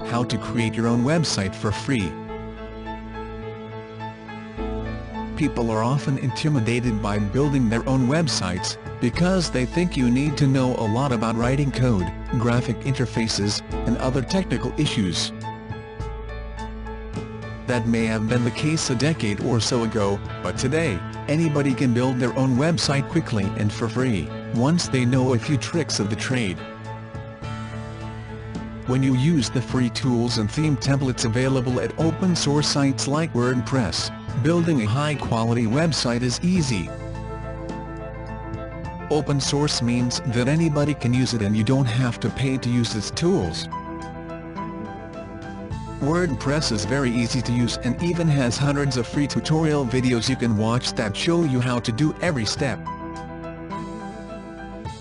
How to create your own website for free. People are often intimidated by building their own websites, because they think you need to know a lot about writing code, graphic interfaces, and other technical issues. That may have been the case a decade or so ago, but today, anybody can build their own website quickly and for free, once they know a few tricks of the trade. When you use the free tools and theme templates available at open-source sites like WordPress, building a high-quality website is easy. Open source means that anybody can use it and you don't have to pay to use its tools. WordPress is very easy to use and even has hundreds of free tutorial videos you can watch that show you how to do every step.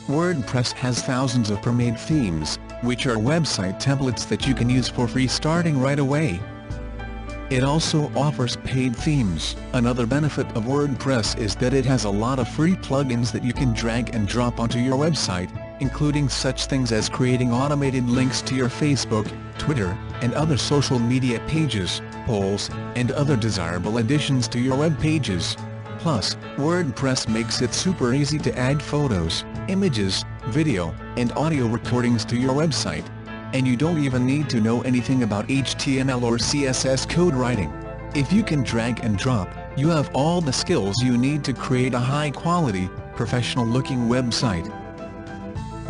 WordPress has thousands of pre-made themes, which are website templates that you can use for free starting right away. It also offers paid themes. Another benefit of WordPress is that it has a lot of free plugins that you can drag and drop onto your website, including such things as creating automated links to your Facebook, Twitter, and other social media pages, polls, and other desirable additions to your web pages. Plus, WordPress makes it super easy to add photos, images, video, and audio recordings to your website. And you don't even need to know anything about HTML or CSS code writing. If you can drag and drop, you have all the skills you need to create a high-quality, professional-looking website.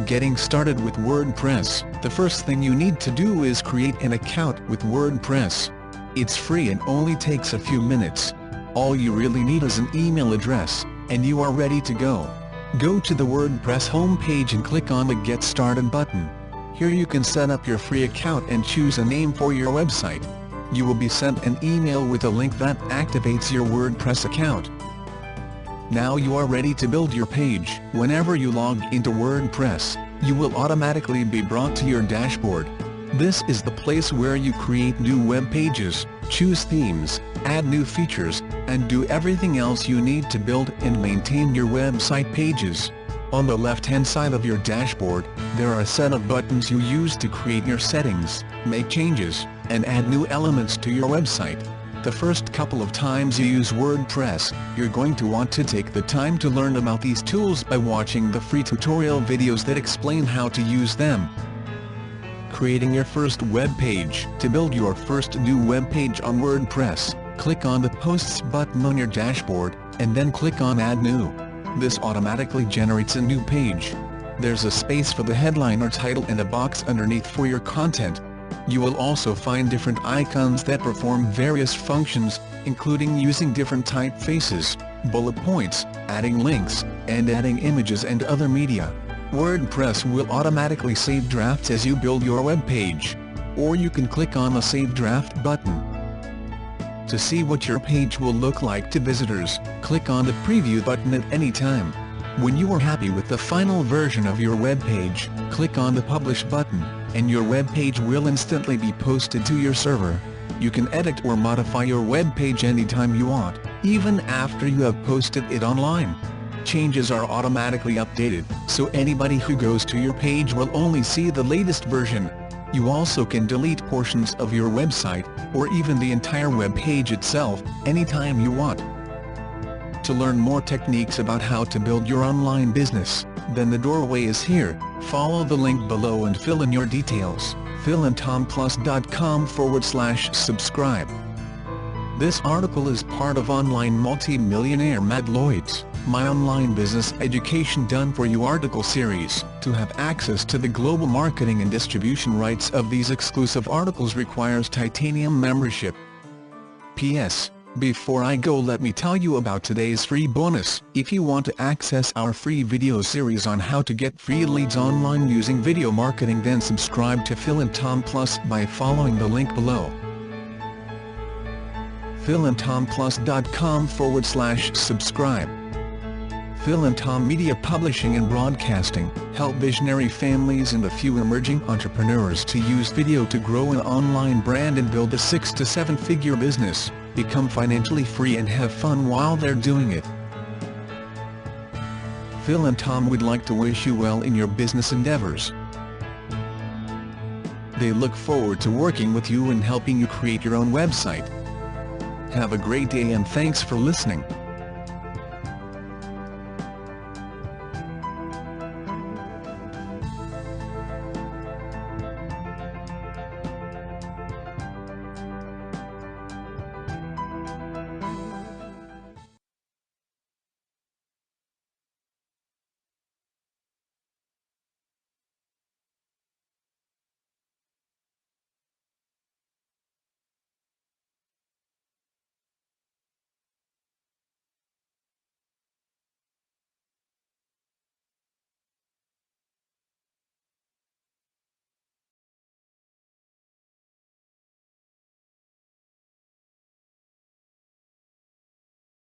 Getting started with WordPress, the first thing you need to do is create an account with WordPress. It's free and only takes a few minutes. All you really need is an email address, and you are ready to go. Go to the WordPress homepage and click on the Get Started button. Here you can set up your free account and choose a name for your website. You will be sent an email with a link that activates your WordPress account. Now you are ready to build your page. Whenever you log into WordPress, you will automatically be brought to your dashboard. This is the place where you create new web pages, choose themes, add new features, and do everything else you need to build and maintain your website pages. On the left-hand side of your dashboard, there are a set of buttons you use to create your settings, make changes, and add new elements to your website. The first couple of times you use WordPress, you're going to want to take the time to learn about these tools by watching the free tutorial videos that explain how to use them. Creating your first web page. To build your first new web page on WordPress, click on the Posts button on your dashboard, and then click on Add New. This automatically generates a new page. There's a space for the headline or title and a box underneath for your content. You will also find different icons that perform various functions, including using different typefaces, bullet points, adding links, and adding images and other media. WordPress will automatically save drafts as you build your web page. Or you can click on the Save Draft button. To see what your page will look like to visitors, click on the Preview button at any time. When you are happy with the final version of your web page, click on the Publish button, and your web page will instantly be posted to your server. You can edit or modify your web page anytime you want, even after you have posted it online. Changes are automatically updated, so anybody who goes to your page will only see the latest version. You also can delete portions of your website, or even the entire web page itself, anytime you want. To learn more techniques about how to build your online business, then the doorway is here. Follow the link below and fill in your details. philandtomplus.com/subscribe. This article is part of online multi-millionaire Matt Lloyd's My Online Business Education Done For You article series. To have access to the global marketing and distribution rights of these exclusive articles requires Titanium membership. P.S. Before I go, let me tell you about today's free bonus. If you want to access our free video series on how to get free leads online using video marketing, then subscribe to Phil and Tom Plus by following the link below. philandtomplus.com/subscribe. Phil and Tom Media Publishing and Broadcasting help visionary families and a few emerging entrepreneurs to use video to grow an online brand and build a 6- to 7-figure business, become financially free and have fun while they're doing it. Phil and Tom would like to wish you well in your business endeavors. They look forward to working with you and helping you create your own website. Have a great day and thanks for listening.